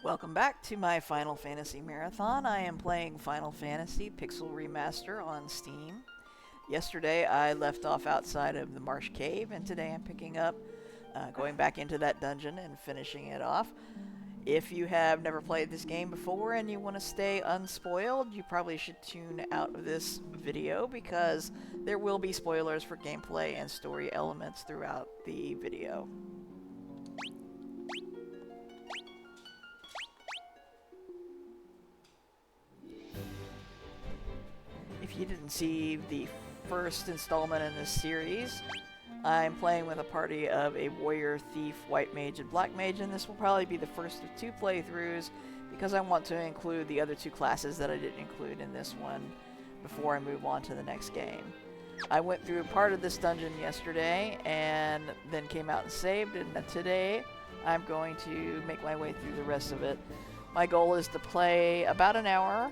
Welcome back to my Final Fantasy Marathon. I am playing Final Fantasy Pixel Remaster on Steam. Yesterday I left off outside of the Marsh Cave, and today I'm picking up, going back into that dungeon and finishing it off. If you have never played this game before and you want to stay unspoiled, you probably should tune out of this video because there will be spoilers for gameplay and story elements throughout the video. If you didn't see the first installment in this series, I'm playing with a party of a warrior, thief, white mage, and black mage, and this will probably be the first of two playthroughs because I want to include the other two classes that I didn't include in this one before I move on to the next game. I went through part of this dungeon yesterday and then came out and saved, and today I'm going to make my way through the rest of it. My goal is to play about an hour,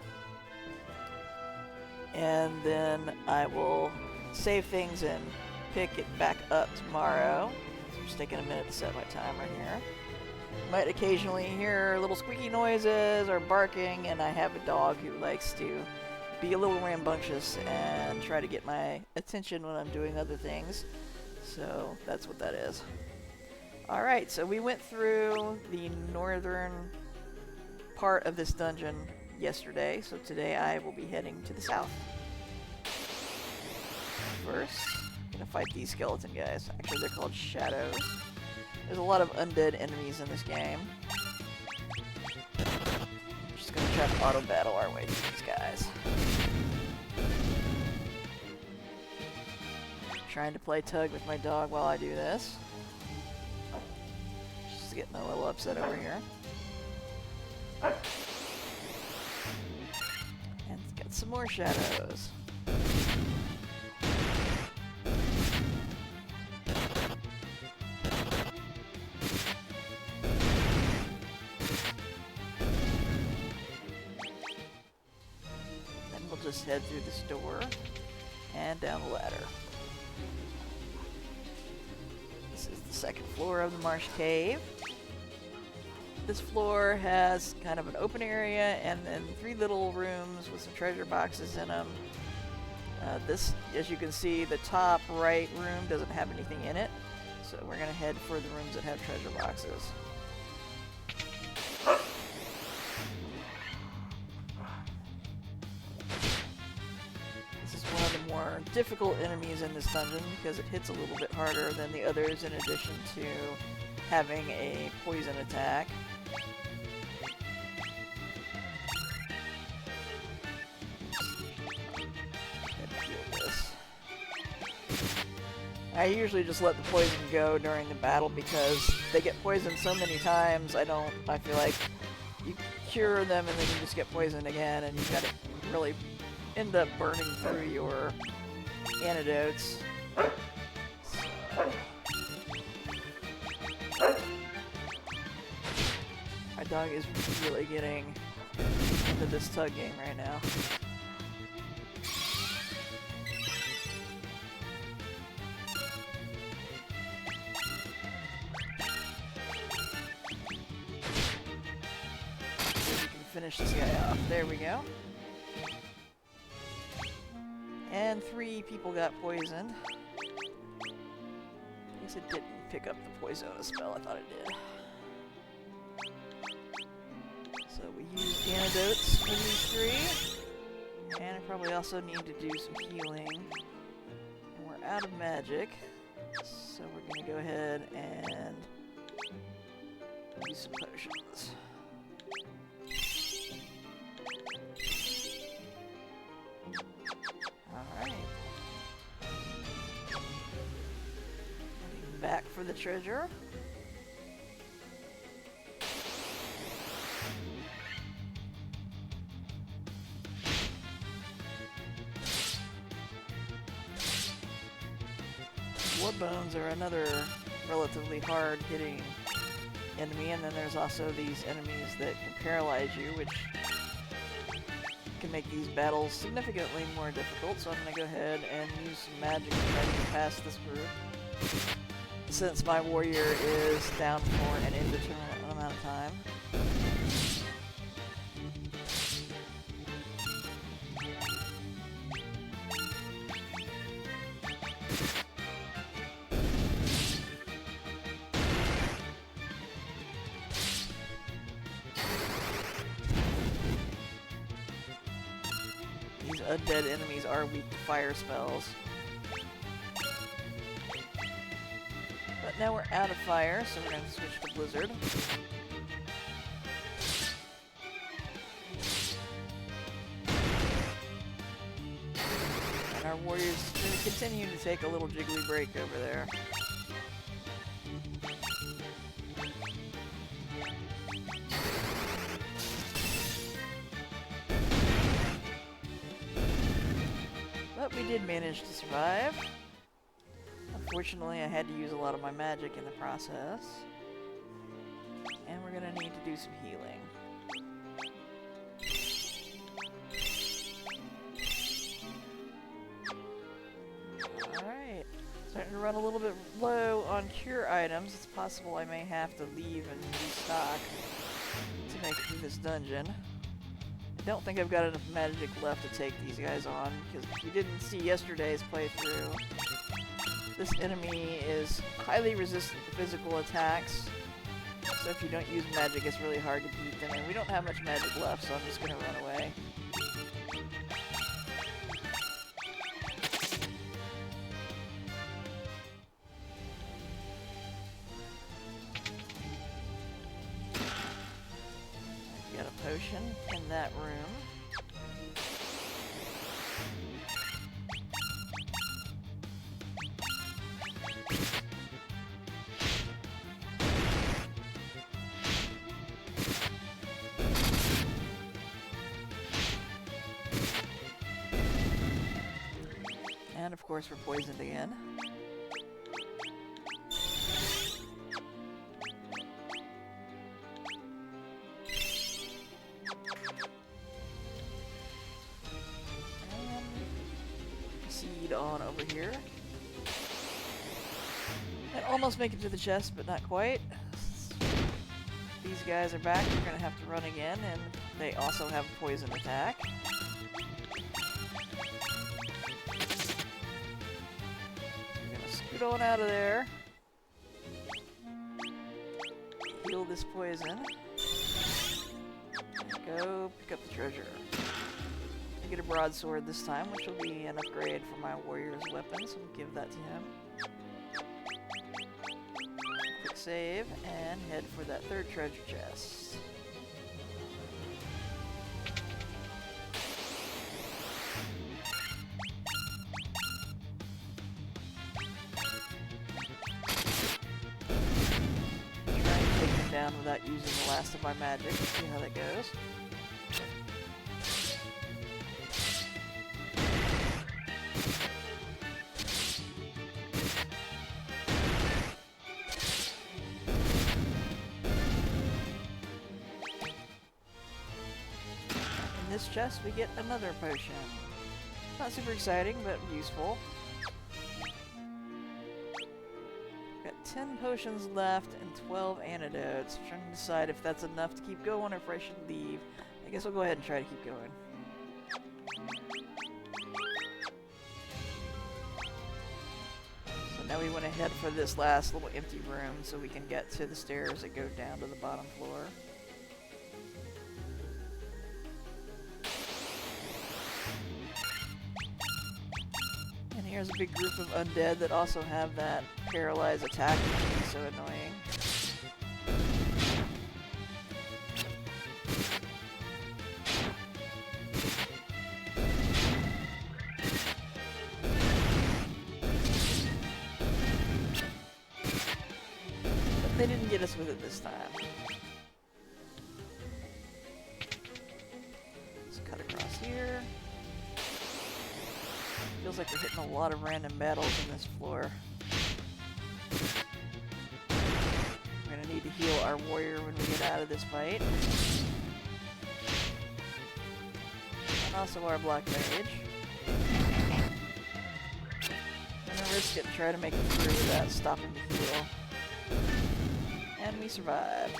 and then I will save things and pick it back up tomorrow. So I'm just taking a minute to set my timer here. Might occasionally hear little squeaky noises or barking, and I have a dog who likes to be a little rambunctious and try to get my attention when I'm doing other things. So that's what that is. Alright, so we went through the northern part of this dungeon yesterday, so today I will be heading to the south. First, I'm gonna fight these skeleton guys. Actually, they're called shadows. There's a lot of undead enemies in this game. We're just gonna try to auto-battle our way through these guys. Trying to play tug with my dog while I do this. Just getting a little upset over here. And it's got some more shadows. Then we'll just head through this door and down the ladder. This is the second floor of the Marsh Cave. This floor has kind of an open area and then three little rooms with some treasure boxes in them. This, as you can see, the top right room doesn't have anything in it, so we're going to head for the rooms that have treasure boxes. This is one of the more difficult enemies in this dungeon because it hits a little bit harder than the others, in addition to having a poison attack. I usually just let the poison go during the battle because they get poisoned so many times. I feel like you cure them and then you just get poisoned again, and you gotta really end up burning through your antidotes. My dog is really getting into this tug game right now. Finish this guy off. There we go. And 3 people got poisoned. I guess it didn't pick up the Poisona spell. I thought it did. So we used antidotes for these 3. And I probably also need to do some healing. And we're out of magic. So we're going to go ahead and use some potions. Alright. Back for the treasure. Bloodbones are another relatively hard-hitting enemy, and then there's also these enemies that can paralyze you, which can make these battles significantly more difficult, so I'm going to go ahead and use some magic to try to get past this group. Since my warrior is down for an indeterminate amount of time. undead enemies are weak to fire spells. But now we're out of fire, so we're going to switch to blizzard. And our warriors are going to continue to take a little jiggly break over there. But we did manage to survive. Unfortunately, I had to use a lot of my magic in the process. And we're gonna need to do some healing. Alright. Starting to run a little bit low on cure items. It's possible I may have to leave and restock to make it through this dungeon. I don't think I've got enough magic left to take these guys on, because if you didn't see yesterday's playthrough, this enemy is highly resistant to physical attacks, so if you don't use magic, it's really hard to beat them, and we don't have much magic left, so I'm just gonna run away. Got a potion in that room. And of course we're poisoned again. Proceed on over here. And almost make it to the chest, but not quite. These guys are back. We're gonna have to run again, and they also have a poison attack. Scoot on out of there. Heal this poison. Go pick up the treasure. I get a broadsword this time, which will be an upgrade for my warrior's weapon, so we'll give that to him. Quick save, and head for that third treasure chest. Down without using the last of my magic. Let's see how that goes. In this chest we get another potion. Not super exciting, but useful. 10 potions left and 12 antidotes. I'm trying to decide if that's enough to keep going or if I should leave. I guess I'll go ahead and try to keep going. So now we want to head for this last little empty room so we can get to the stairs that go down to the bottom floor. Here's a big group of undead that also have that paralyzed attack, which is so annoying. But they didn't get us with it this time. Let's cut across here. Feels like we're hitting a lot of random battles in this floor. We're gonna need to heal our warrior when we get out of this fight. And also our black mage. I'm gonna risk it and try to make it through without stopping to heal. And we survive.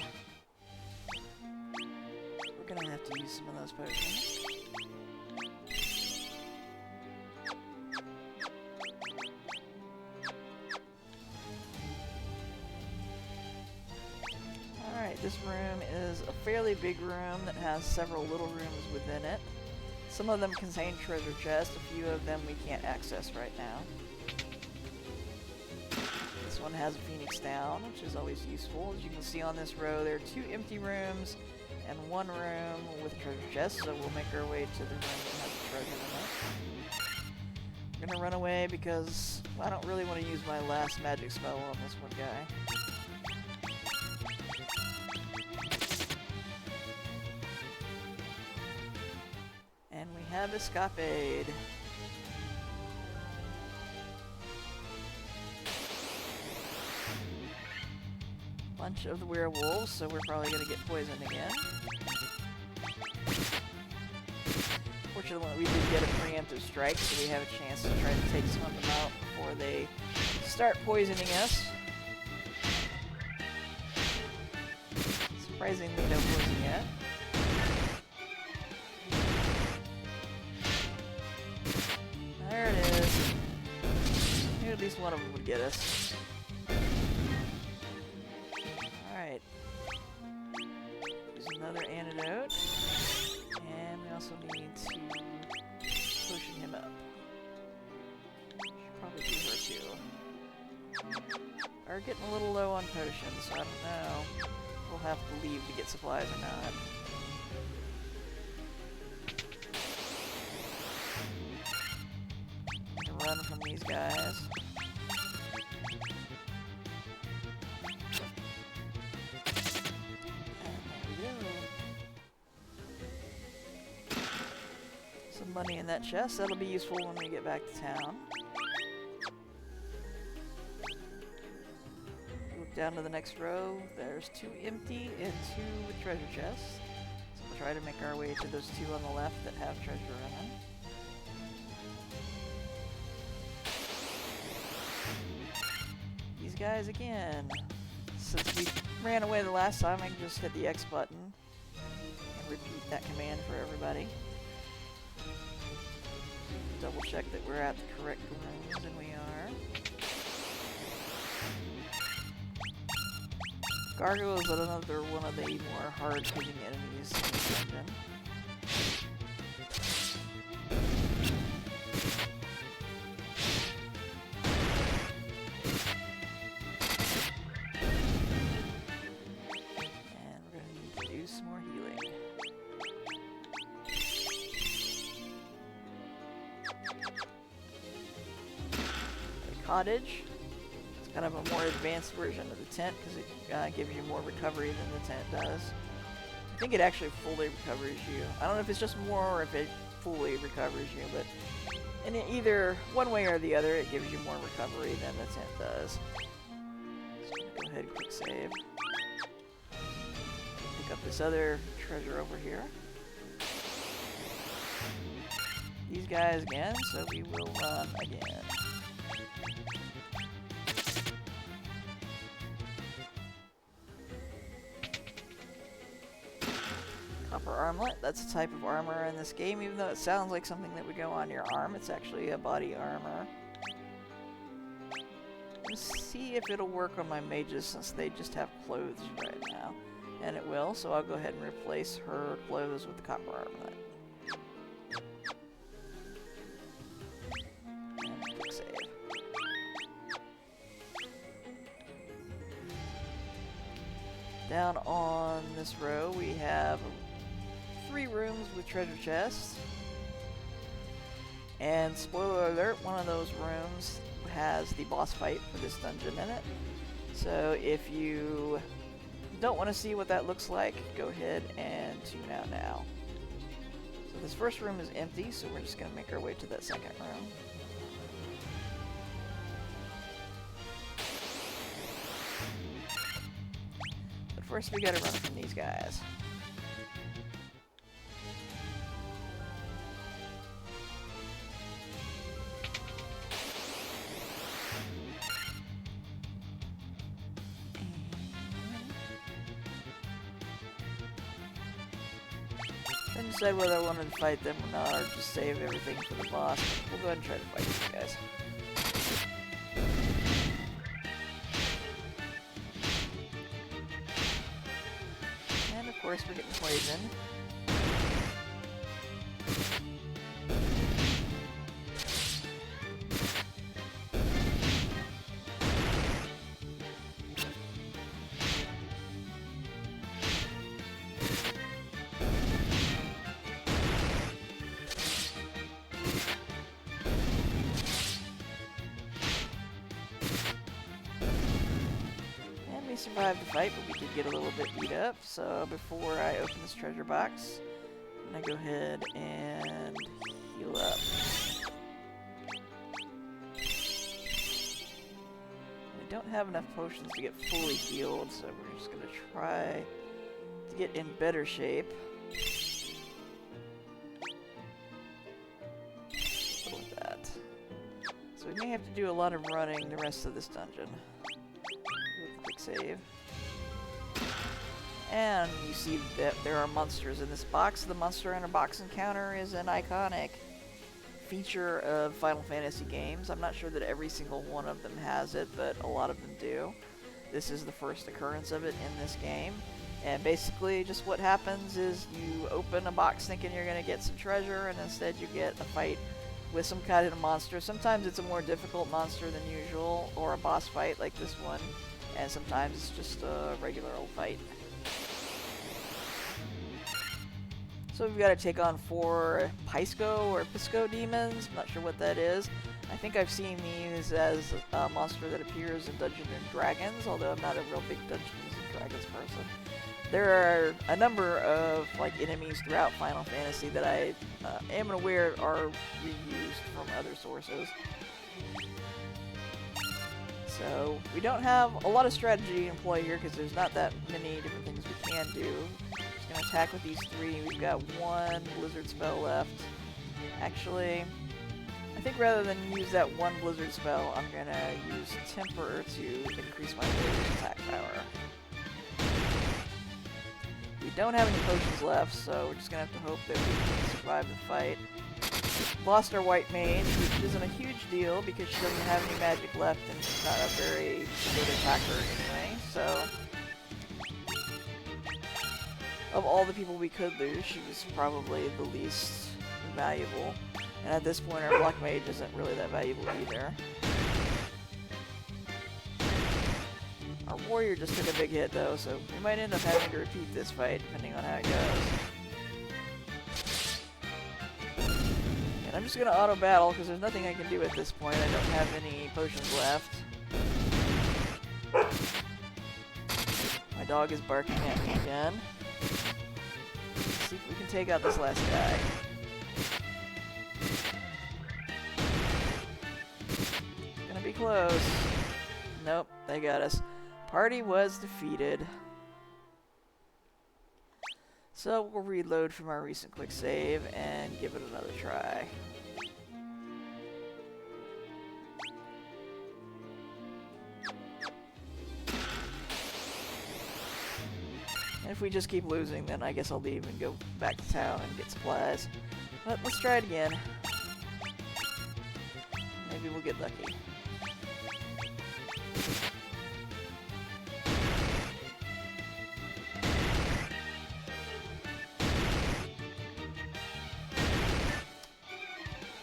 We're gonna have to use some of those potions. This room is a fairly big room that has several little rooms within it. Some of them contain treasure chests, a few of them we can't access right now. This one has a Phoenix down, which is always useful. As you can see on this row, there are 2 empty rooms and 1 room with a treasure chest, so we'll make our way to the room that has the treasure in it. I'm gonna run away because I don't really want to use my last magic spell on this one guy. And we have Escapade. Bunch of the werewolves, so we're probably gonna get poisoned again. Fortunately, we did get a preemptive strike, so we have a chance to try to take some of them out before they start poisoning us. Surprisingly, no poison yet. There it is. Maybe at least one of them would get us. Alright. There's another antidote. And we also need to potion him up. Should probably do her too. Are getting a little low on potions, so I don't know. We'll have to leave to get supplies or not. Run from these guys. And there we go. Some money in that chest. That'll be useful when we get back to town. Look down to the next row. There's 2 empty and 2 with treasure chests. So we'll try to make our way to those 2 on the left that have treasure in them. Guys again. Since we ran away the last time, I can just hit the X button and repeat that command for everybody. Double check that we're at the correct rooms, and we are. Gargoyle is another one of the more hard-hitting enemies in this dungeon. Cottage. It's kind of a more advanced version of the tent because it gives you more recovery than the tent does. I think it actually fully recovers you. I don't know if it's just more or if it fully recovers you, but in either one way or the other, it gives you more recovery than the tent does. So I'm gonna go ahead and quick save. Pick up this other treasure over here. These guys again, so we will run again. Copper armlet, that's a type of armor in this game, even though it sounds like something that would go on your arm, it's actually a body armor. Let's see if it'll work on my mages since they just have clothes right now. And it will, so I'll go ahead and replace her clothes with the copper armlet. And quick save. Down on this row we have 3 rooms with treasure chests. And spoiler alert, one of those rooms has the boss fight for this dungeon in it. So if you don't want to see what that looks like, go ahead and tune out now. So this first room is empty, so we're just going to make our way to that second room. But first we gotta run from these guys. Couldn't decide whether I wanted to fight them or not, or just save everything for the boss. We'll go ahead and try to fight these guys. And of course we're getting poisoned. survive the fight, but we did get a little bit beat up. So before I open this treasure box, I'm gonna go ahead and heal up. We don't have enough potions to get fully healed, so we're just gonna try to get in better shape. With that. So we may have to do a lot of running the rest of this dungeon. Quick save. And you see that there are monsters in this box. The monster in a box encounter is an iconic feature of Final Fantasy games. I'm not sure that every single one of them has it, but a lot of them do. This is the first occurrence of it in this game. And basically just what happens is you open a box thinking you're going to get some treasure, and instead you get a fight with some kind of monster. Sometimes it's a more difficult monster than usual, or a boss fight like this one, and sometimes it's just a regular old fight. So we've got to take on 4 Piscodemons. I'm not sure what that is. I think I've seen these as a monster that appears in Dungeons and Dragons, although I'm not a real big Dungeons and Dragons person. There are a number of enemies throughout Final Fantasy that I am aware are reused from other sources. So we don't have a lot of strategy in play here because there's not that many different things we can do. Just gonna attack with these 3. We've got 1 blizzard spell left. Actually, I think rather than use that 1 blizzard spell, I'm gonna use temper to increase my attack power. We don't have any potions left, so we're just gonna have to hope that we can survive the fight. Lost our white mage, which isn't a huge deal because she doesn't have any magic left and she's not a very good attacker anyway, so of all the people we could lose, she was probably the least valuable. And at this point our black mage isn't really that valuable either. Our warrior just took a big hit though, so we might end up having to repeat this fight depending on how it goes. And I'm just gonna auto battle because there's nothing I can do at this point. I don't have any potions left. My dog is barking at me again. Let's see if we can take out this last guy. Gonna be close. Nope, they got us. Party was defeated. So we'll reload from our recent quick save and give it another try. And if we just keep losing, then I guess I'll leave and go back to town and get supplies. But let's try it again. Maybe we'll get lucky.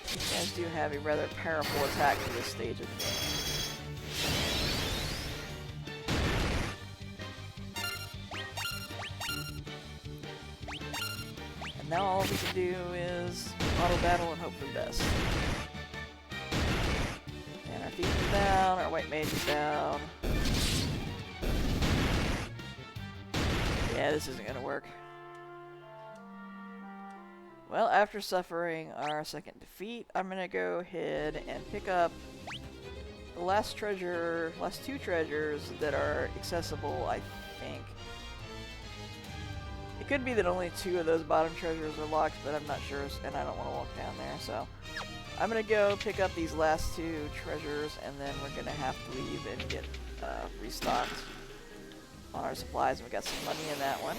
These guys do have a rather powerful attack for this stage of the game. And now all we can do is auto battle and hope for the best. And our thief is down, our white mage is down. Yeah, this isn't gonna work. Well, after suffering our second defeat, I'm gonna go ahead and pick up the last two treasures that are accessible, I think. It could be that only 2 of those bottom treasures are locked, but I'm not sure, and I don't want to walk down there, so I'm gonna go pick up these last 2 treasures, and then we're gonna have to leave and get restocked on our supplies, and we got some money in that one.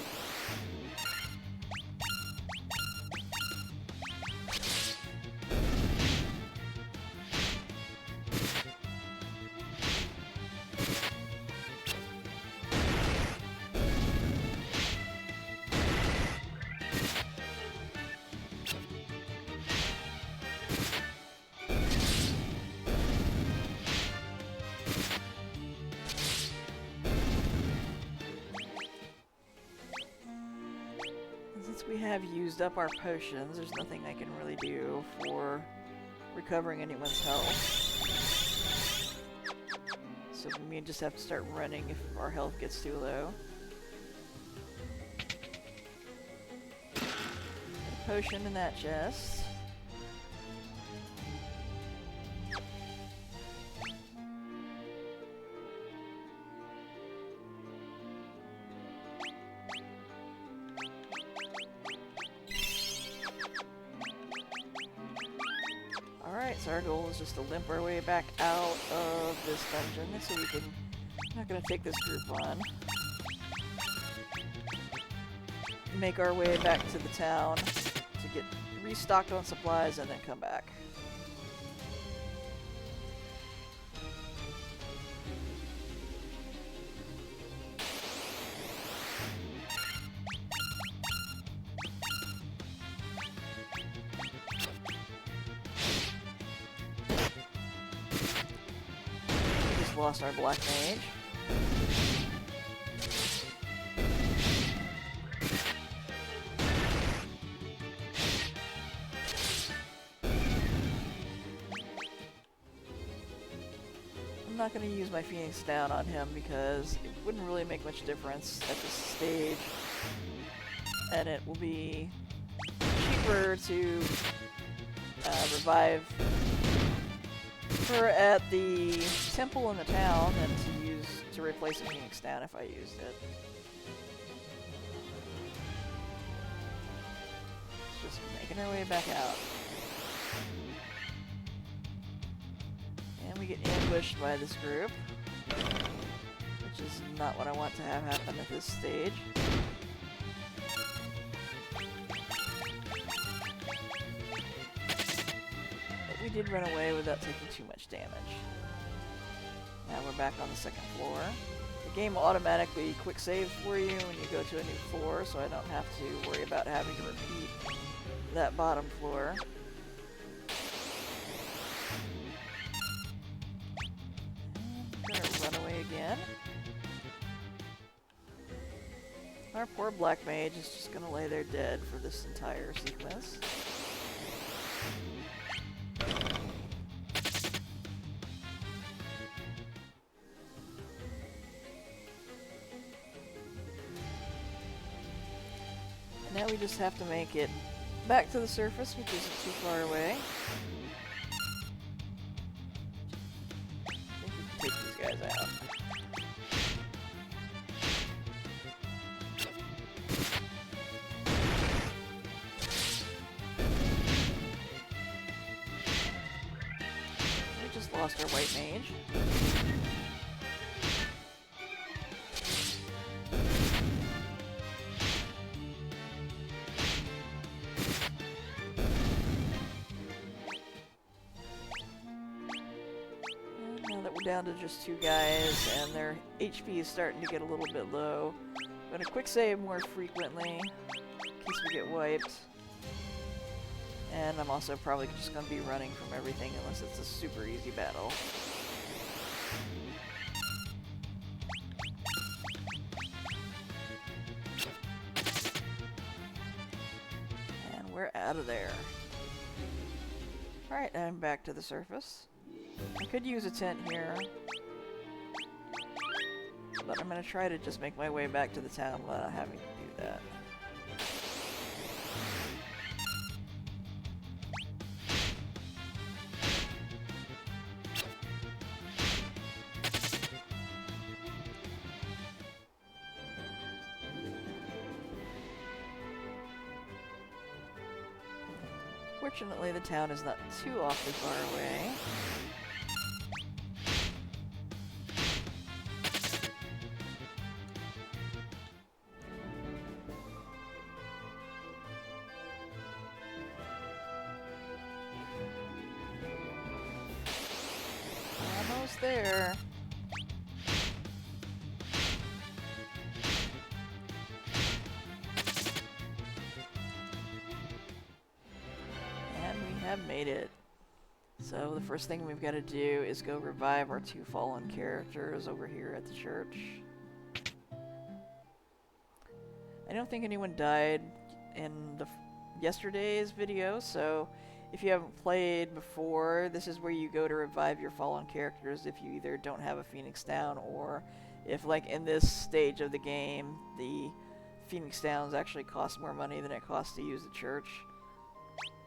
Since we have used up our potions, there's nothing I can really do for recovering anyone's health. So we just have to start running if our health gets too low. Get a potion in that chest. Alright, so our goal is just to limp our way back out of this dungeon so we can... I'm not going to take this group on. Make our way back to the town to get restocked on supplies and then come back. Lost our black mage. I'm not going to use my Phoenix down on him because it wouldn't really make much difference at this stage, and it will be cheaper to revive her at the temple in the town than to replace a Phoenix down if I used it. Just making our way back out. And we get ambushed by this group, which is not what I want to have happen at this stage. We did run away without taking too much damage. Now we're back on the second floor. The game automatically quick saves for you when you go to a new floor, so I don't have to worry about having to repeat that bottom floor. And I'm gonna run away again. Our poor black mage is just gonna lay there dead for this entire sequence. Now we just have to make it back to the surface, which isn't too far away. I think we can take these guys out. We just lost our white mage. Down to just two guys, and their HP is starting to get a little bit low. I'm going to quick save more frequently in case we get wiped. And I'm also probably just going to be running from everything unless it's a super easy battle. And we're out of there. Alright, I'm back to the surface. I could use a tent here, but I'm going to try to just make my way back to the town without having to do that. Fortunately, the town is not too awfully far away. Almost there. And we have made it. So the first thing we've got to do is go revive our two fallen characters over here at the church. I don't think anyone died in the yesterday's video, so if you haven't played before, this is where you go to revive your fallen characters if you either don't have a Phoenix down, or if, like, in this stage of the game, the Phoenix downs actually cost more money than it costs to use the church.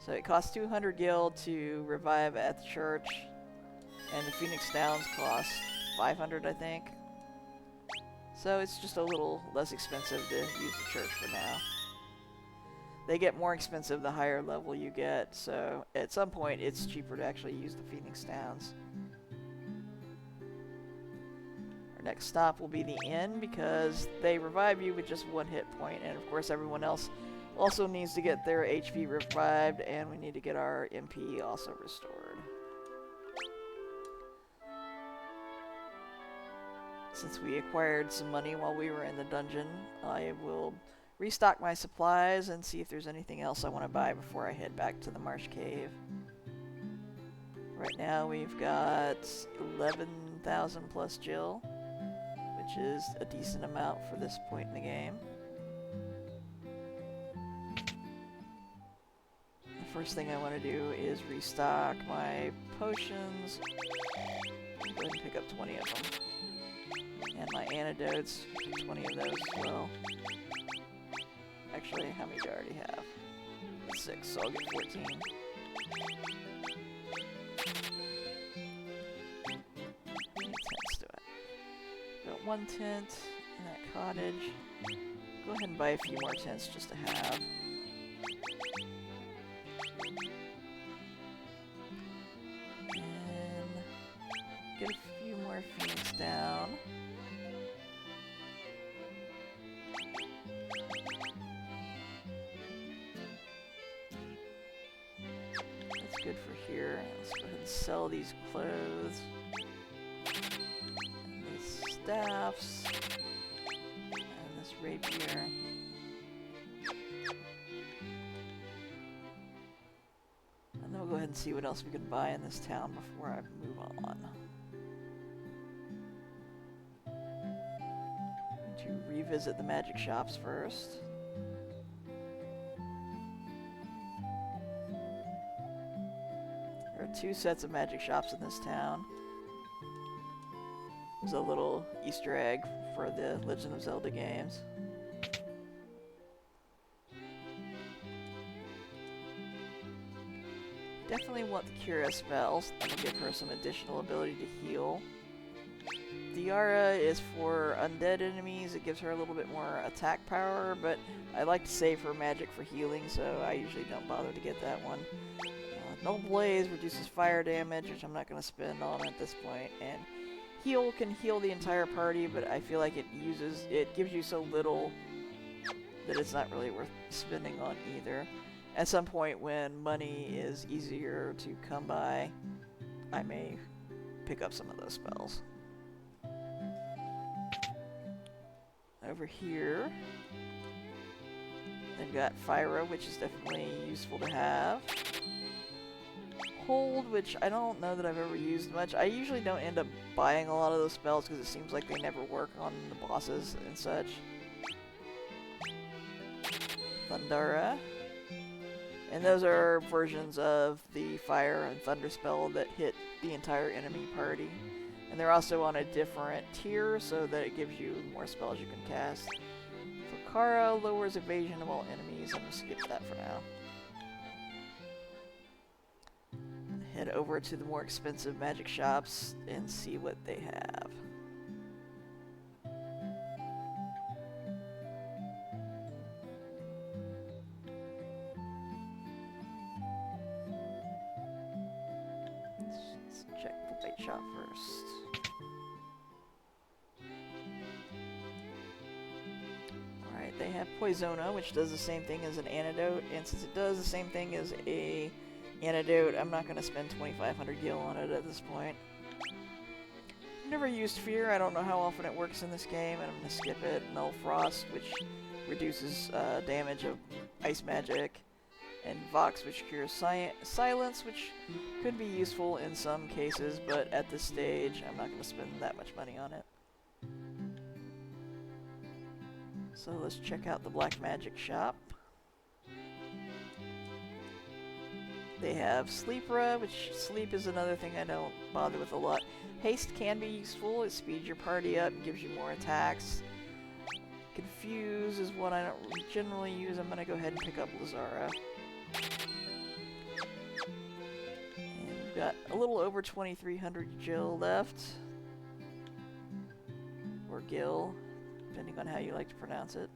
So it costs 200 gil to revive at the church, and the Phoenix downs cost 500, I think. So it's just a little less expensive to use the church for now. They get more expensive the higher level you get, so at some point it's cheaper to actually use the Phoenix downs. Our next stop will be the inn, because they revive you with just 1 hit point, and of course everyone else also needs to get their HP revived, and we need to get our MP also restored. Since we acquired some money while we were in the dungeon, I will restock my supplies and see if there's anything else I want to buy before I head back to the Marsh Cave. Right now we've got 11,000 plus Jill, which is a decent amount for this point in the game. The first thing I want to do is restock my potions. Go ahead and pick up 20 of them. And my antidotes, 20 of those as well. Actually, how many do I already have? 6, so I'll get 14. How many tents do I? Got 1 tent in that cottage. Go ahead and buy a few more tents just to have. And get a few more Phoenix down. Good for here. Let's go ahead and sell these clothes and these staffs and this rapier. And then we'll go ahead and see what else we can buy in this town before I move on. To revisit the magic shops first. There are 2 sets of magic shops in this town. There's a little Easter egg for the Legend of Zelda games. Definitely want the Cura spells. That'll give her some additional ability to heal. Diara is for undead enemies. It gives her a little bit more attack power, but I like to save her magic for healing, so I usually don't bother to get that one. Null Blaze reduces fire damage, which I'm not going to spend on at this point, and Heal can heal the entire party, but I feel like it gives you so little that it's not really worth spending on either. At some point when money is easier to come by, I may pick up some of those spells. Over here, they've got Fyra, which is definitely useful to have. Hold, which I don't know that I've ever used much. I usually don't end up buying a lot of those spells because it seems like they never work on the bosses and such. Thundara. And those are versions of the fire and thunder spell that hit the entire enemy party. And they're also on a different tier so that it gives you more spells you can cast. Fakara lowers evasion of all enemies. I'm going to skip that for now. Head over to the more expensive magic shops and see what they have. Let's check the white shop first. Alright, they have Poisona, which does the same thing as an antidote, and since it does the same thing as a antidote, I'm not going to spend 2,500 gil on it at this point. I've never used Fear. I don't know how often it works in this game, and I'm going to skip it. Null Frost, which reduces damage of ice magic. And Vox, which cures silence, which could be useful in some cases, but at this stage, I'm not going to spend that much money on it. So let's check out the black magic shop. They have Sleepra, which sleep is another thing I don't bother with a lot. Haste can be useful. It speeds your party up and gives you more attacks. Confuse is one I don't generally use. I'm going to go ahead and pick up Lazara. And we've got a little over 2,300 Jill left. Or Gil, depending on how you like to pronounce it.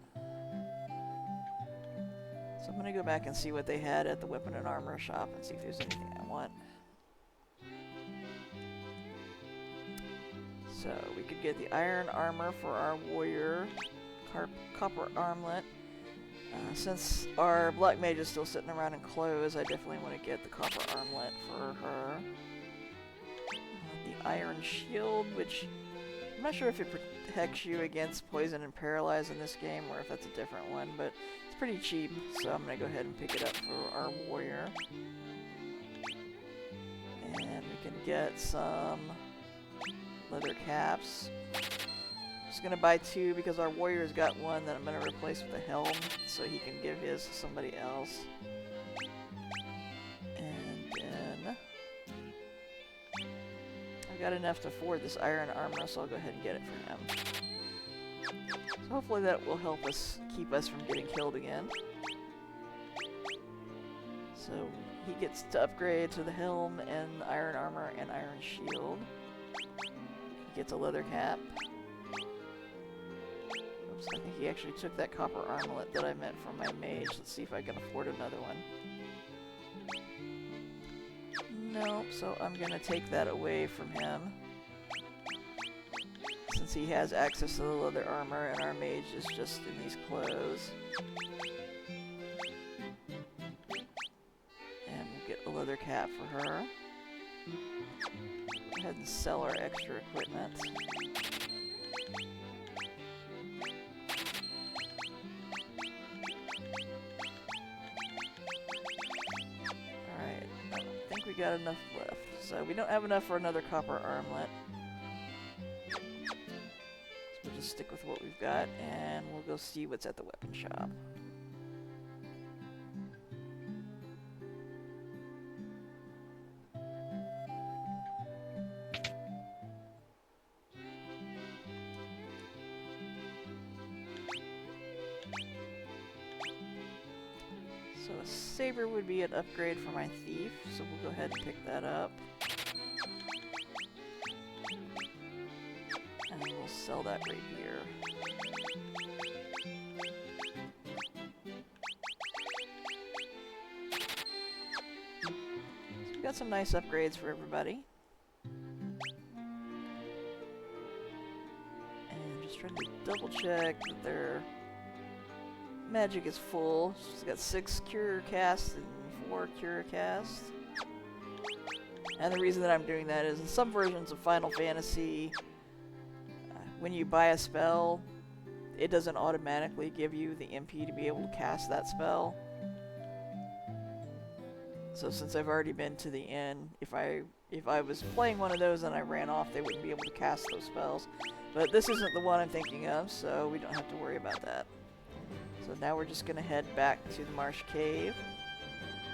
So I'm going to go back and see what they had at the weapon and armor shop and see if there's anything I want. So we could get the iron armor for our warrior, copper armlet. Since our black mage is still sitting around in clothes, I definitely want to get the copper armlet for her. The iron shield, which I'm not sure if it protects you against poison and paralyze in this game, or if that's a different one, but it's pretty cheap, so I'm going to go ahead and pick it up for our warrior. And we can get some leather caps. Just going to buy 2 because our warrior's got one that I'm going to replace with a helm, so he can give his to somebody else. And then I've got enough to afford this iron armor, so I'll go ahead and get it for him. So hopefully that will help us keep us from getting killed again. So he gets to upgrade to the helm and iron armor and iron shield. He gets a leather cap. Oops, I think he actually took that copper armlet that I meant for my mage. Let's see if I can afford another one. Nope, so I'm going to take that away from him. Since he has access to the leather armor and our mage is just in these clothes. And we'll get a leather cap for her. Go ahead and sell our extra equipment. Alright, I don't think we got enough left. So we don't have enough for another copper armlet. We'll just stick with what we've got, and we'll go see what's at the weapon shop. So a saber would be an upgrade for my thief, so we'll go ahead and pick that up. And we'll sell that rapier. So we've got some nice upgrades for everybody. And just trying to double check that their magic is full. She's got 6 cure casts and 4 cure casts. And the reason that I'm doing that is in some versions of Final Fantasy, when you buy a spell, it doesn't automatically give you the MP to be able to cast that spell. So since I've already been to the inn, if I was playing one of those and I ran off, they wouldn't be able to cast those spells. But this isn't the one I'm thinking of, so we don't have to worry about that. So now we're just going to head back to the Marsh Cave.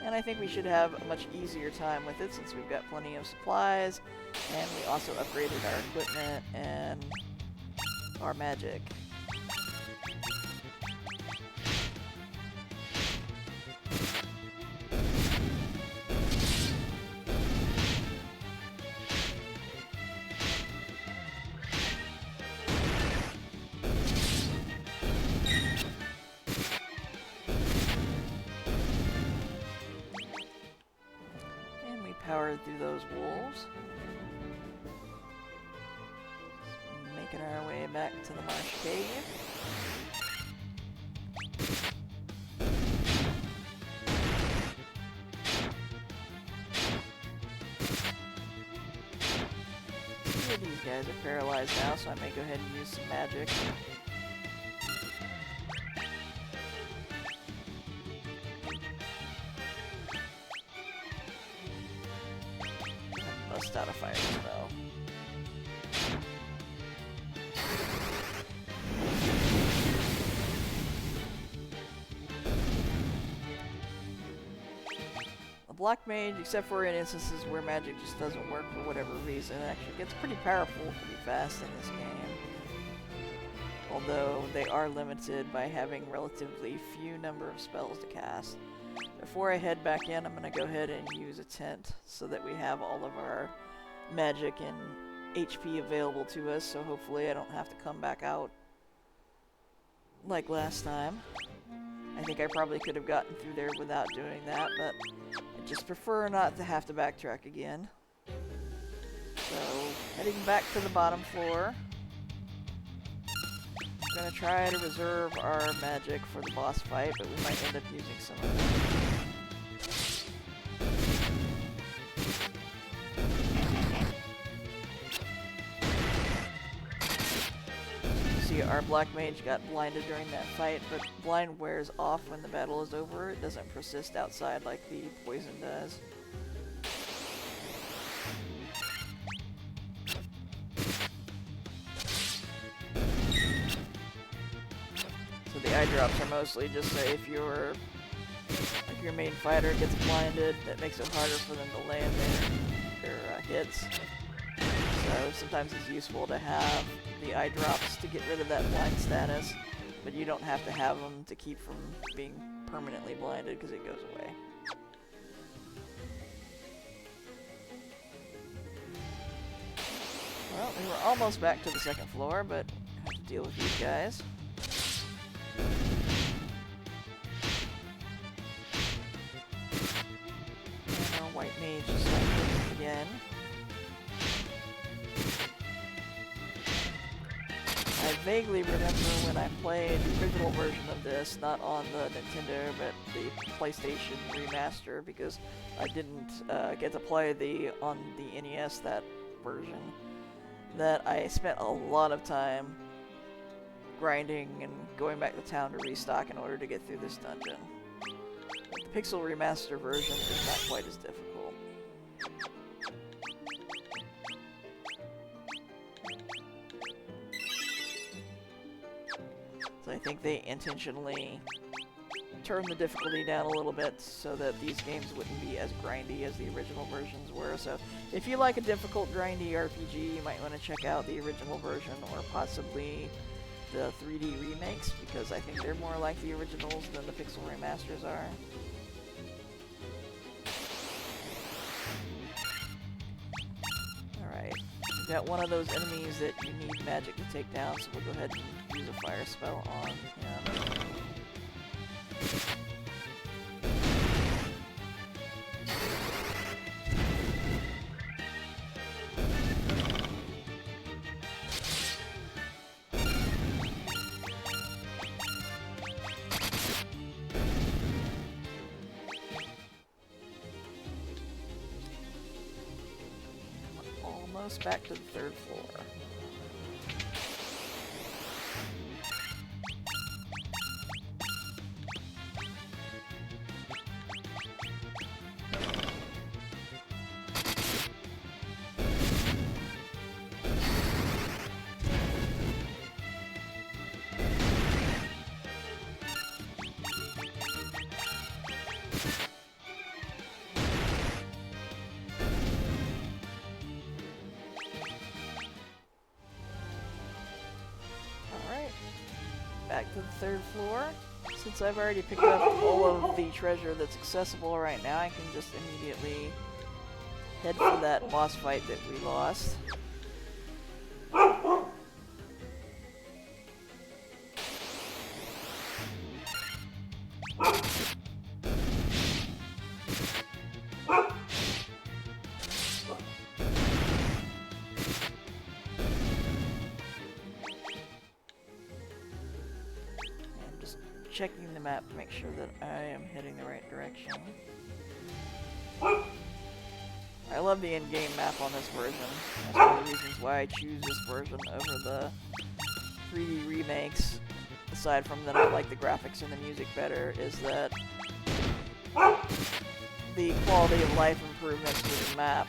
And I think we should have a much easier time with it since we've got plenty of supplies. And we also upgraded our equipment and our magic. And we powered through those wolves. Making our way back to the Marsh Cave. Two of these guys are paralyzed now, so I may go ahead and use some magic. And bust out a fire spell. Black Mage, except for in instances where magic just doesn't work for whatever reason, actually gets pretty powerful pretty fast in this game. Although they are limited by having relatively few number of spells to cast. Before I head back in, I'm going to go ahead and use a tent so that we have all of our magic and HP available to us, so hopefully I don't have to come back out like last time. I think I probably could have gotten through there without doing that, but I just prefer not to have to backtrack again. So, heading back to the bottom floor. I'm going to try to reserve our magic for the boss fight, but we might end up using some of it. Our Black Mage got blinded during that fight, but blind wears off when the battle is over. It doesn't persist outside like the poison does. So the eye drops are mostly just say if your main fighter gets blinded, that makes it harder for them to land their hits. So sometimes it's useful to have the eye drops to get rid of that blind status, but you don't have to have them to keep from being permanently blinded because it goes away. Well, we were almost back to the second floor, but I have to deal with these guys. And our white mage is like again. I vaguely remember when I played the original version of this, not on the Nintendo, but the PlayStation Remaster, because I didn't get to play on the NES, that version, that I spent a lot of time grinding and going back to town to restock in order to get through this dungeon. The Pixel Remaster version is not quite as difficult. I think they intentionally turned the difficulty down a little bit so that these games wouldn't be as grindy as the original versions were. So if you like a difficult, grindy RPG, you might want to check out the original version or possibly the 3D remakes, because I think they're more like the originals than the Pixel Remasters are. Alright, we've got one of those enemies that you need magic to take down, so we'll go ahead and use a fire spell on him. Almost back to the third floor. Back to the third floor. Since I've already picked up all of the treasure that's accessible right now, I can just immediately head for that boss fight that we lost. Checking the map to make sure that I am heading the right direction. I love the in-game map on this version. That's one of the reasons why I choose this version over the 3D remakes. Aside from that I like the graphics and the music better, is that the quality of life improvements with the map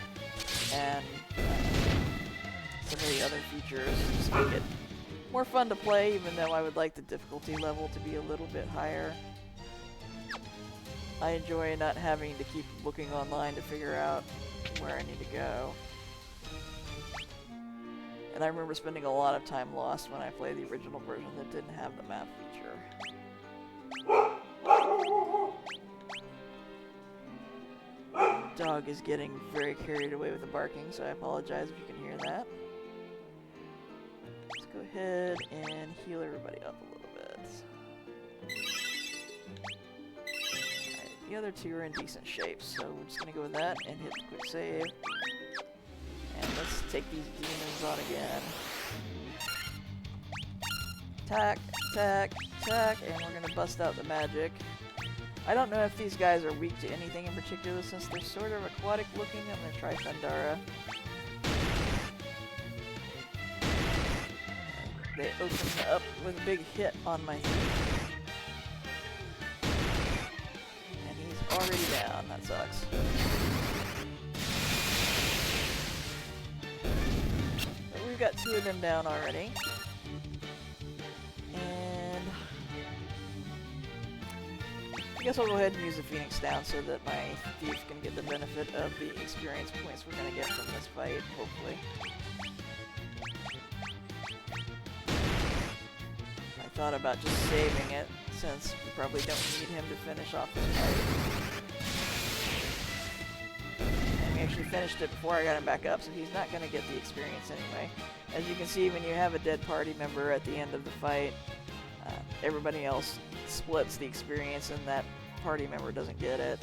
and some of the other features just make it more fun to play, even though I would like the difficulty level to be a little bit higher. I enjoy not having to keep looking online to figure out where I need to go. And I remember spending a lot of time lost when I played the original version that didn't have the map feature. Dog is getting very carried away with the barking, so I apologize if you can hear that. Let's go ahead and heal everybody up a little bit. Alright, the other two are in decent shape, so we're just going to go with that and hit the quick save. And let's take these demons on again. Attack, attack, attack, and we're going to bust out the magic. I don't know if these guys are weak to anything in particular since they're sort of aquatic looking. I'm going to try Thundara. They open up with a big hit on my thief. And he's already down. That sucks. But we've got two of them down already. I guess I'll go ahead and use the Phoenix down so that my thief can get the benefit of the experience points we're going to get from this fight, hopefully. I thought about just saving it, since we probably don't need him to finish off this fight. And we actually finished it before I got him back up, so he's not going to get the experience anyway. As you can see, when you have a dead party member at the end of the fight, everybody else splits the experience and that party member doesn't get it.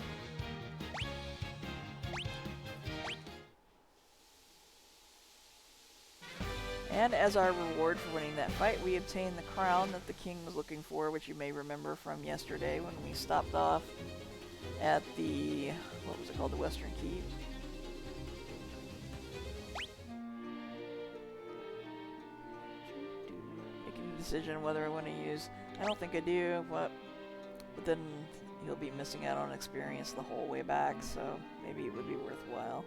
And as our reward for winning that fight, we obtained the crown that the king was looking for, which you may remember from yesterday when we stopped off at the, what was it called, the Western Keep. Making a decision whether I want to use, I don't think I do, but then he'll be missing out on experience the whole way back, so maybe it would be worthwhile.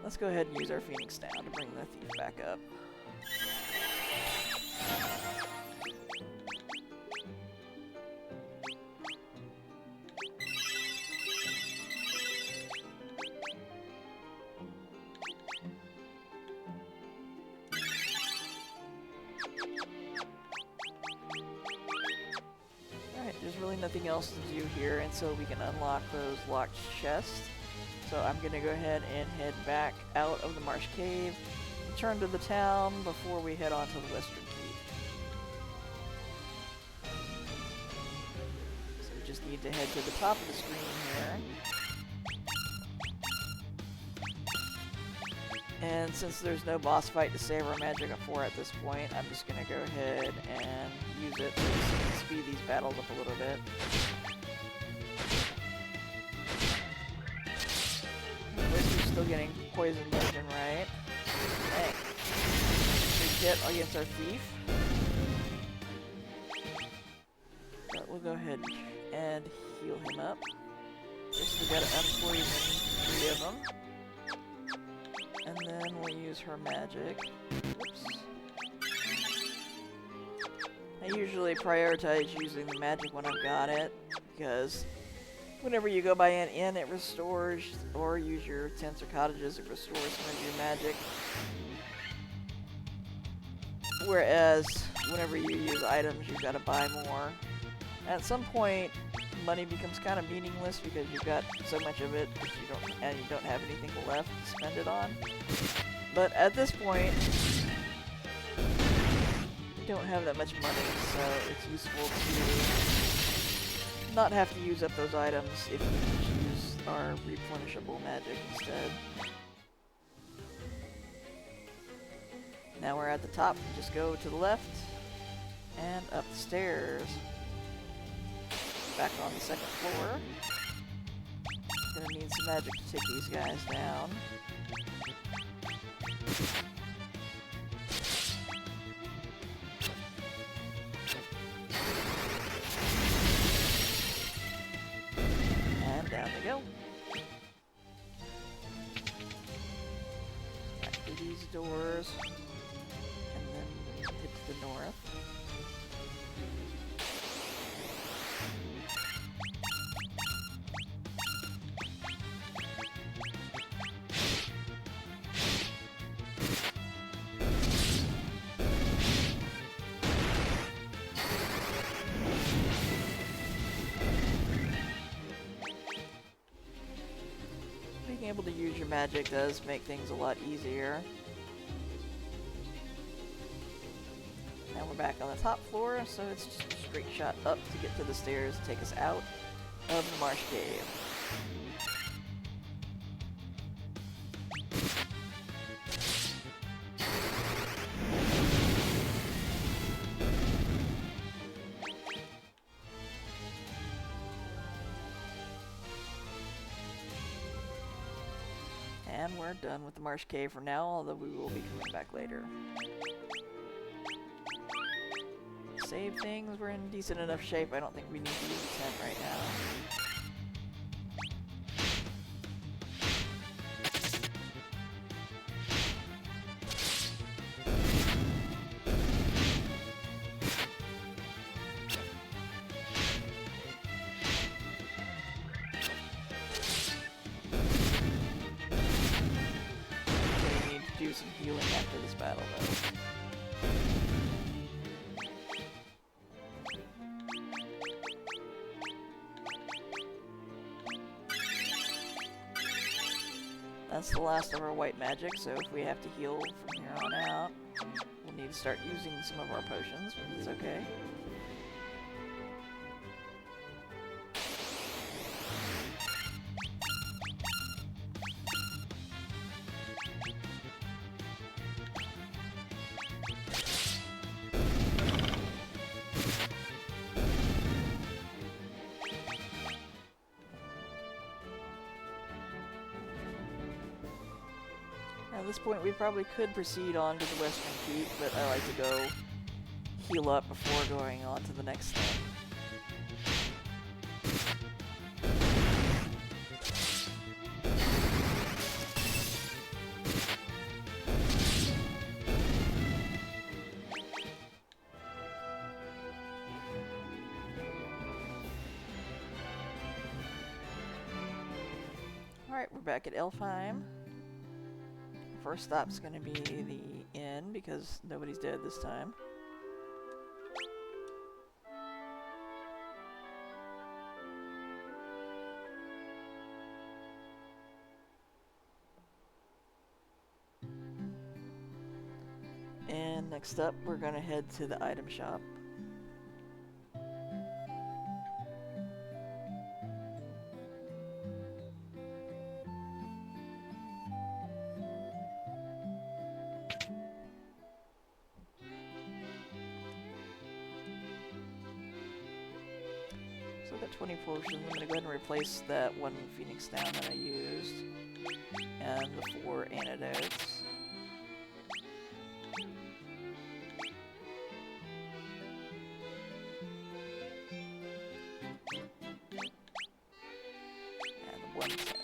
Let's go ahead and use our Phoenix down to bring the thief back up. Alright, there's really nothing else to do here until we can unlock those locked chests. So I'm going to go ahead and head back out of the Marsh Cave, return to the town before we head on to the Western Keep. So we just need to head to the top of the screen here. And since there's no boss fight to save our magic up for at this point, I'm just going to go ahead and use it to speed these battles up a little bit. Still getting poison left and right. Hey. Big hit against our thief. But we'll go ahead and heal him up. Just we gotta unpoison 3 of them. And then we'll use her magic. Whoops. I usually prioritize using the magic when I've got it, because whenever you go by an inn, it restores, or use your tents or cottages, it restores some of your magic. Whereas, whenever you use items, you've got to buy more. At some point, money becomes kind of meaningless because you've got so much of it that you don't have anything left to spend it on. But at this point, you don't have that much money, so it's useful to not have to use up those items if we use our replenishable magic instead. Now we're at the top, just go to the left and up the stairs. Back on the 2nd floor. Gonna need some magic to take these guys down. Down they go. Back through these doors, and then hit to the north. being able to use your magic does make things a lot easier. Now we're back on the top floor, so it's just a straight shot up to get to the stairs to take us out of the marsh cave. And we're done with the marsh cave for now, although we will be coming back later. Save things, we're in decent enough shape. I don't think we need to use a tent right now. We need to do some healing after this battle though. That's the last of our white magic, so if we have to heal from here on out, we'll need to start using some of our potions, but it's okay. At this point, we probably could proceed on to the Western Keep, but I like to go heal up before going on to the next thing. Alright, we're back at Elfheim. First stop's gonna be the inn, because nobody's dead this time. And next up, we're gonna head to the item shop. So I've got 20 potions. I'm going to go ahead and replace that one Phoenix Down that I used. And the 4 antidotes. And the 1 cent.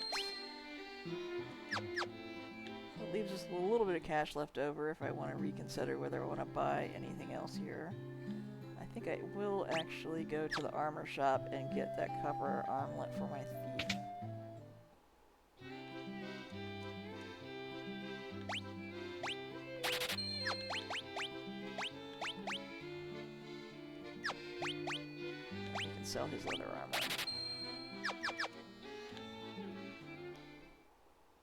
So it leaves us a little bit of cash left over if I want to reconsider whether I want to buy anything else here. I think I will actually go to the armor shop and get that copper armlet for my thief. He can sell his leather armor.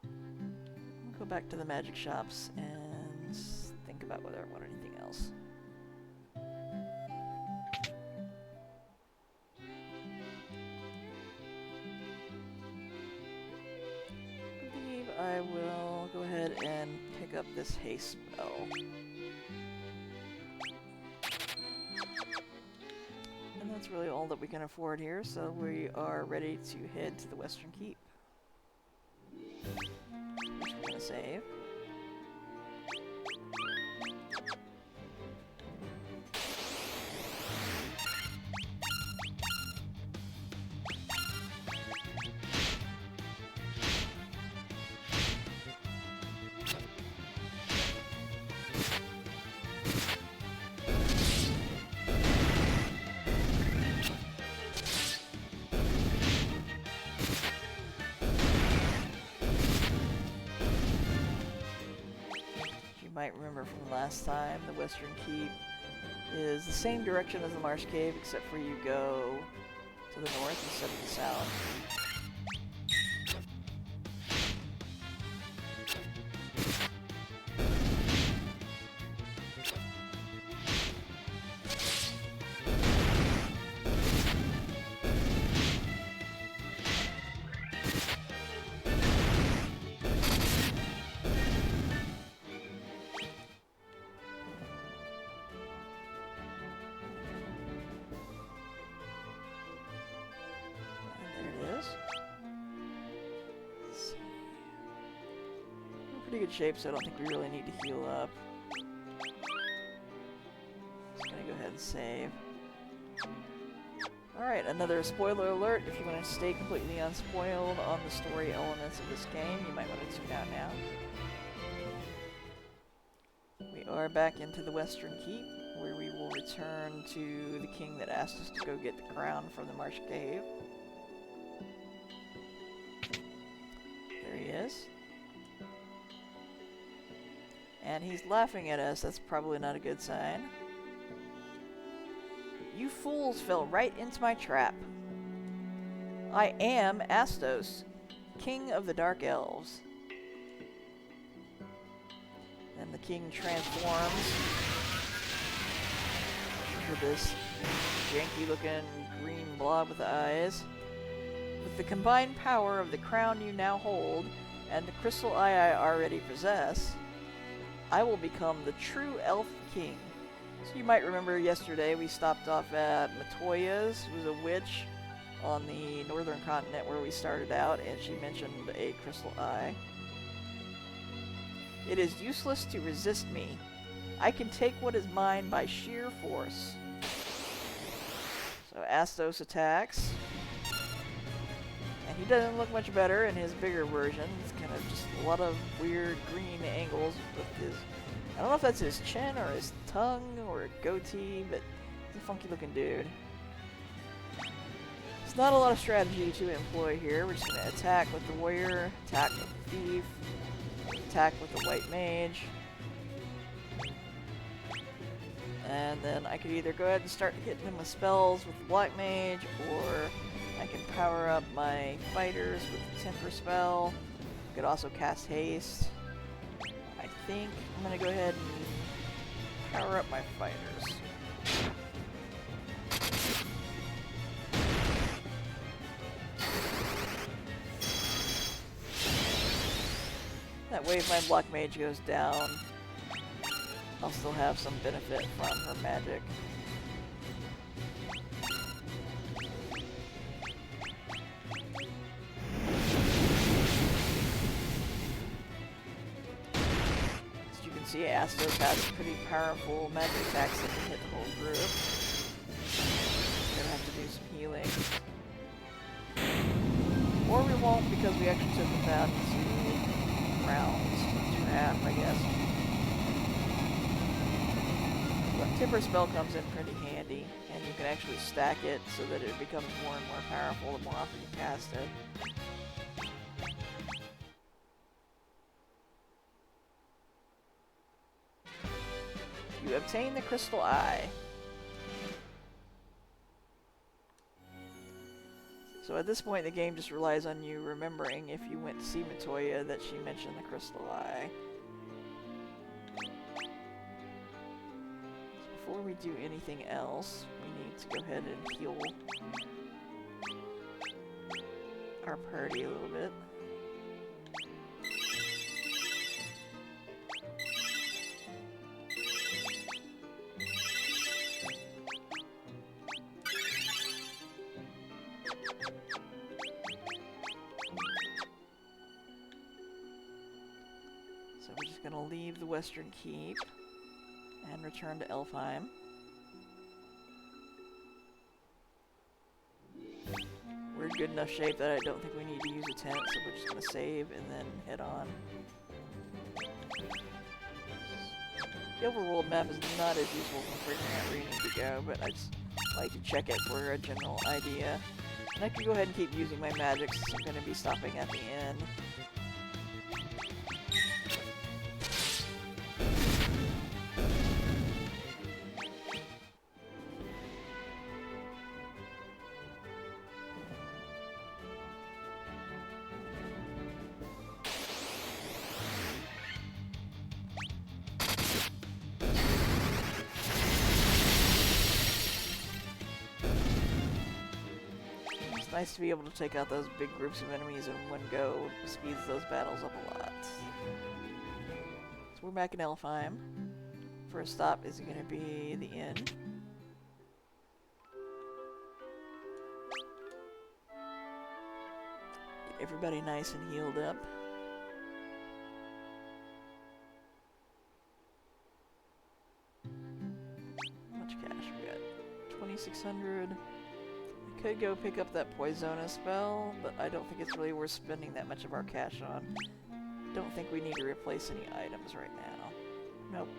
I'll go back to the magic shops and think about whether I want anything else. I will go ahead and pick up this haste spell. And that's really all that we can afford here, so we are ready to head to the Western Keep. Which we're gonna save. Might remember from last time, the Western Keep is the same direction as the Marsh Cave, except for you go to the north instead of the south. pretty good shape, so I don't think we really need to heal up. Just gonna go ahead and save. Alright, another spoiler alert. If you want to stay completely unspoiled on the story elements of this game, you might want to tune out now. We are back into the Western Keep, where we will return to the king that asked us to go get the crown from the Marsh Cave. There he is. And he's laughing at us. That's probably not a good sign. You fools fell right into my trap. I am Astos, king of the Dark Elves. And the king transforms into this janky-looking green blob with eyes. With the combined power of the crown you now hold and the crystal eye I already possess, I will become the true elf king. So you might remember yesterday we stopped off at Matoya's, who was a witch on the northern continent where we started out, and she mentioned a crystal eye. It is useless to resist me. I can take what is mine by sheer force. So Astos attacks. And he doesn't look much better in his bigger version. It's kind of just a lot of weird green angles with his... I don't know if that's his chin or his tongue or a goatee, but he's a funky looking dude. It's not a lot of strategy to employ here. We're just going to attack with the warrior, attack with the thief, attack with the white mage. And then I could either go ahead and start hitting him with spells with the black mage, or I can power up my fighters with the temper spell. I could also cast haste. I think I'm going to go ahead and power up my fighters. That way if my black mage goes down, I'll still have some benefit from her magic. As you can see, Astos has pretty powerful magic attacks that can hit the whole group. Gonna have to do some healing. Or we won't, because we actually took them down to rounds. 2.5, I guess. But Temper spell comes in pretty handy, and you can actually stack it so that it becomes more and more powerful the more often you cast it. You obtain the Crystal Eye. So at this point the game just relies on you remembering, if you went to see Matoya, that she mentioned the Crystal Eye. Before we do anything else, we need to go ahead and heal our party a little bit. So we're just gonna leave the Western Keep and return to Elfheim. We're in good enough shape that I don't think we need to use a tent, so we're just going to save and then head on. The overworld map is not as useful for figuring out where you need to go, but I just like to check it for a general idea. And I can go ahead and keep using my magic since I'm going to be stopping at the end. Nice to be able to take out those big groups of enemies in one go. Speeds those battles up a lot. So we're back in Elfheim. First stop is going to be the inn. Get everybody nice and healed up. 600. I could go pick up that Poisona spell, but I don't think it's really worth spending that much of our cash on. Don't think we need to replace any items right now. Nope.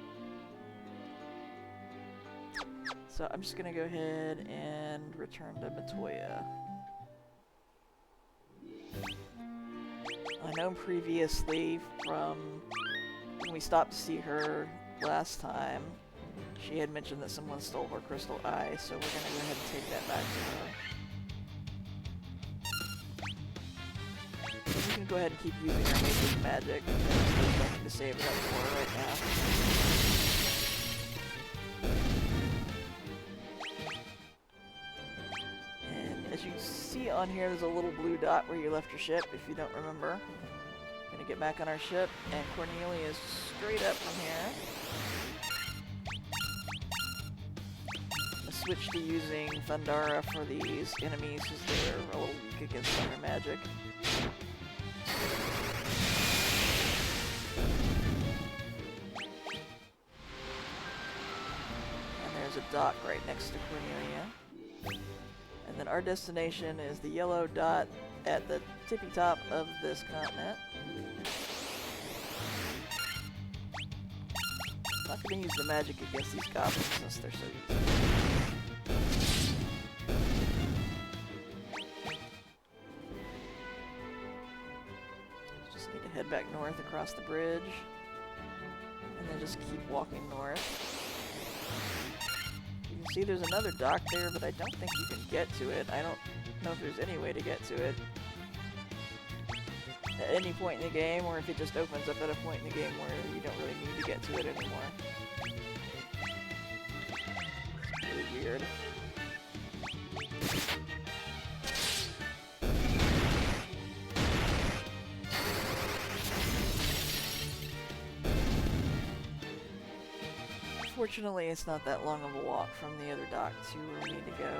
So I'm just gonna go ahead and return to Matoya. I know previously from when we stopped to see her last time, she had mentioned that someone stole her crystal eye, so we're gonna go ahead and take that back to her. We can go ahead and keep using our Mage's magic, because there's nothing to save it up for right now. And as you see on here, there's a little blue dot where you left your ship, if you don't remember. We're gonna get back on our ship, and Cornelia is straight up from here. Switch to using Thundara for these enemies because they're a little weak against thunder magic. And there's a dock right next to Cornelia. And then our destination is the yellow dot at the tippy top of this continent. I'm not going to use the magic against these goblins since they're so easy. Just need to head back north across the bridge. And then just keep walking north. You can see there's another dock there, but I don't think you can get to it. I don't know if there's any way to get to it at any point in the game, or if it just opens up at a point in the game where you don't really need to get to it anymore. It's really weird. Fortunately, it's not that long of a walk from the other dock to where we need to go.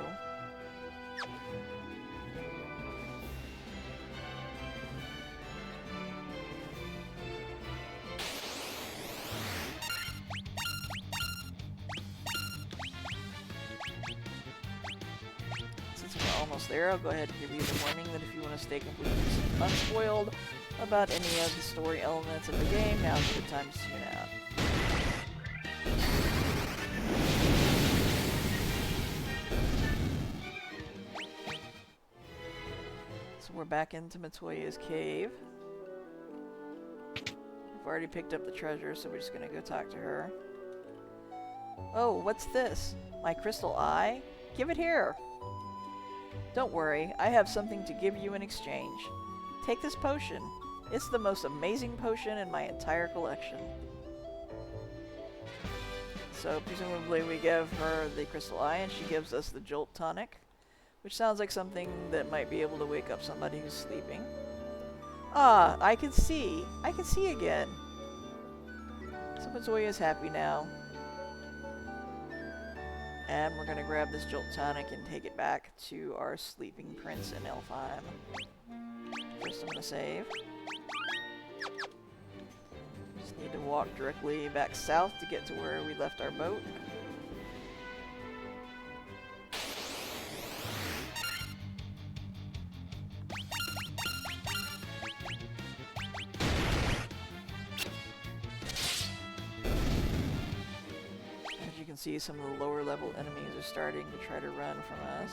There, I'll go ahead and give you the warning that if you want to stay completely unspoiled about any of the story elements of the game, now's a good time to tune out. So we're back into Matoya's cave. We've already picked up the treasure, so we're just going to go talk to her. Oh, what's this? My crystal eye? Give it here! Don't worry, I have something to give you in exchange. Take this potion. It's the most amazing potion in my entire collection. So presumably we give her the crystal eye and she gives us the jolt tonic, which sounds like something that might be able to wake up somebody who's sleeping. Ah, I can see. I can see again. So Matoya is happy now. And we're gonna grab this Jolt Tonic and take it back to our sleeping prince in Elfheim. First I'm gonna save. Just need to walk directly back south to get to where we left our boat. See some of the lower level enemies are starting to try to run from us.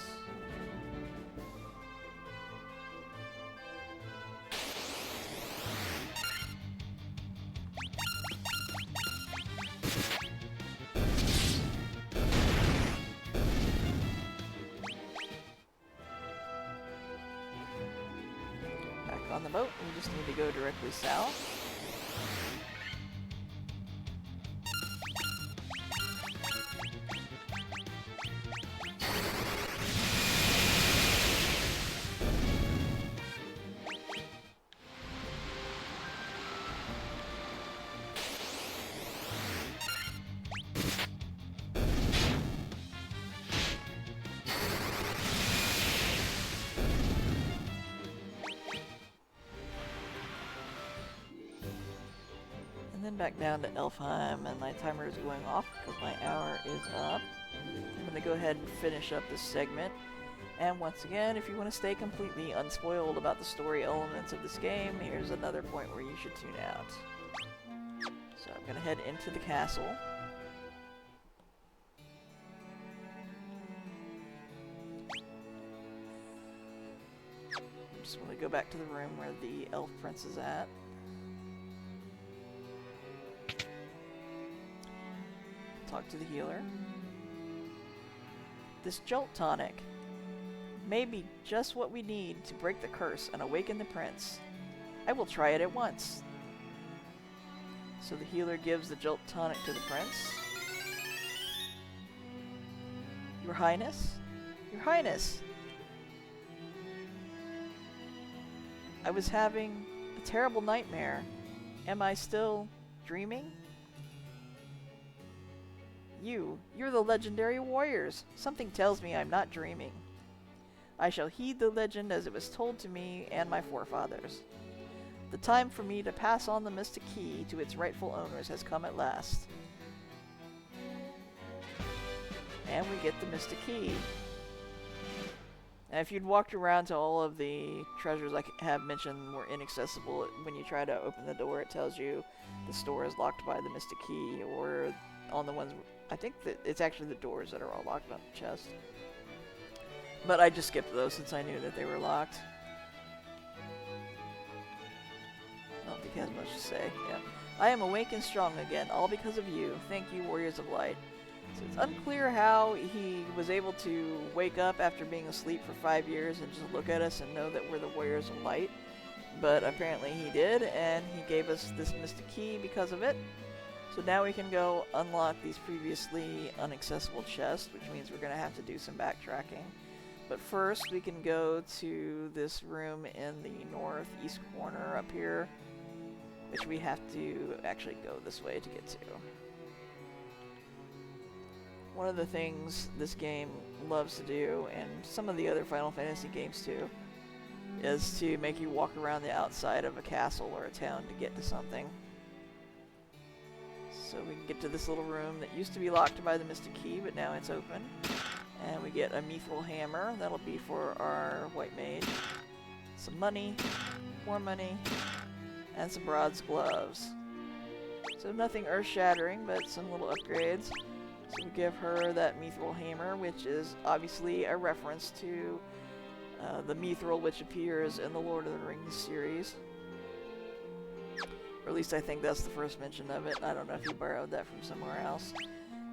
Back on the boat, we just need to go directly south. Back down to Elfheim, and my timer is going off because my hour is up. I'm going going to go ahead and finish up this segment. And once again, if you want to stay completely unspoiled about the story elements of this game, here's another point where you should tune out. So I'm going to head into the castle. I'm just going to go back to the room where the elf prince is at. Talk to the healer. This jolt tonic may be just what we need to break the curse and awaken the prince. I will try it at once. So the healer gives the jolt tonic to the prince. Your Highness? Your Highness! I was having a terrible nightmare. Am I still dreaming? You're the legendary warriors. Something tells me I'm not dreaming. I shall heed the legend as it was told to me and my forefathers. The time for me to pass on the mystic key to its rightful owners has come at last. And we get the mystic key. And if you'd walked around to all of the treasures I have mentioned were inaccessible, when you try to open the door it tells you the store is locked by the mystic key, or on the ones, I think that it's actually the doors that are all locked on the chest. But I just skipped those since I knew that they were locked. I don't think he has much to say. Yeah. I am awake and strong again, all because of you. Thank you, Warriors of Light. So it's unclear how he was able to wake up after being asleep for 5 years and just look at us and know that we're the Warriors of Light. But apparently he did, and he gave us this mystic key because of it. So now we can go unlock these previously inaccessible chests, which means we're going to have to do some backtracking. But first, we can go to this room in the northeast corner up here, which we have to actually go this way to get to. One of the things this game loves to do, and some of the other Final Fantasy games too, is to make you walk around the outside of a castle or a town to get to something. So we can get to this little room that used to be locked by the mystic key, but now it's open. And we get a mithril hammer. That'll be for our white mage. Some money, more money, and some bronze gloves. So nothing earth-shattering, but some little upgrades. So we give her that mithril hammer, which is obviously a reference to the mithril which appears in the Lord of the Rings series. Or at least I think that's the first mention of it. I don't know if he borrowed that from somewhere else.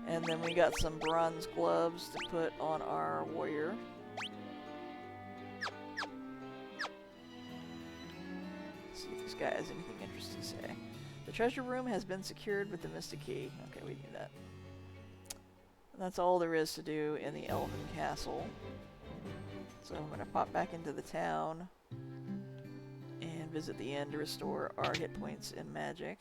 And then we got some bronze gloves to put on our warrior. Let's see if this guy has anything interesting to say. The treasure room has been secured with the mystic key. Okay, we knew that. And that's all there is to do in the Elven Castle. So I'm going to pop back into the town and visit the inn to restore our hit points in magic.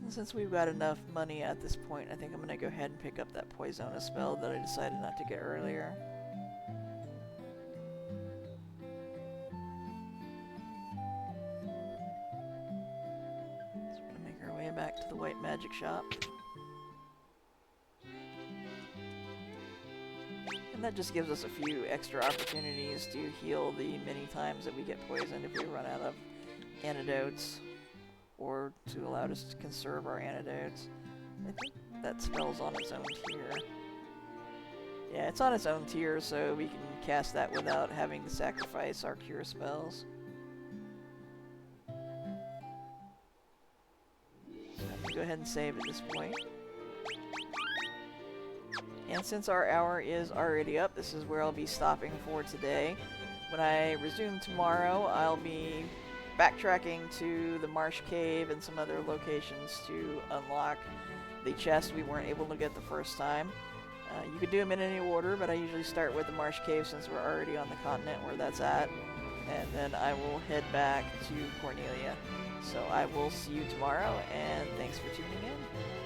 Since we've got enough money at this point, I think I'm going to go ahead and pick up that Poisona spell that I decided not to get earlier. So we're going to make our way back to the white magic shop. And that just gives us a few extra opportunities to heal the many times that we get poisoned if we run out of antidotes, or to allow us to conserve our antidotes. I think that spell's on its own tier. Yeah, it's on its own tier, so we can cast that without having to sacrifice our cure spells. So I'm gonna go ahead and save at this point. And since our hour is already up, this is where I'll be stopping for today. When I resume tomorrow, I'll be backtracking to the Marsh Cave and some other locations to unlock the chest we weren't able to get the first time. You could do them in any order, but I usually start with the Marsh Cave since we're already on the continent where that's at. And then I will head back to Cornelia. So I will see you tomorrow, and thanks for tuning in.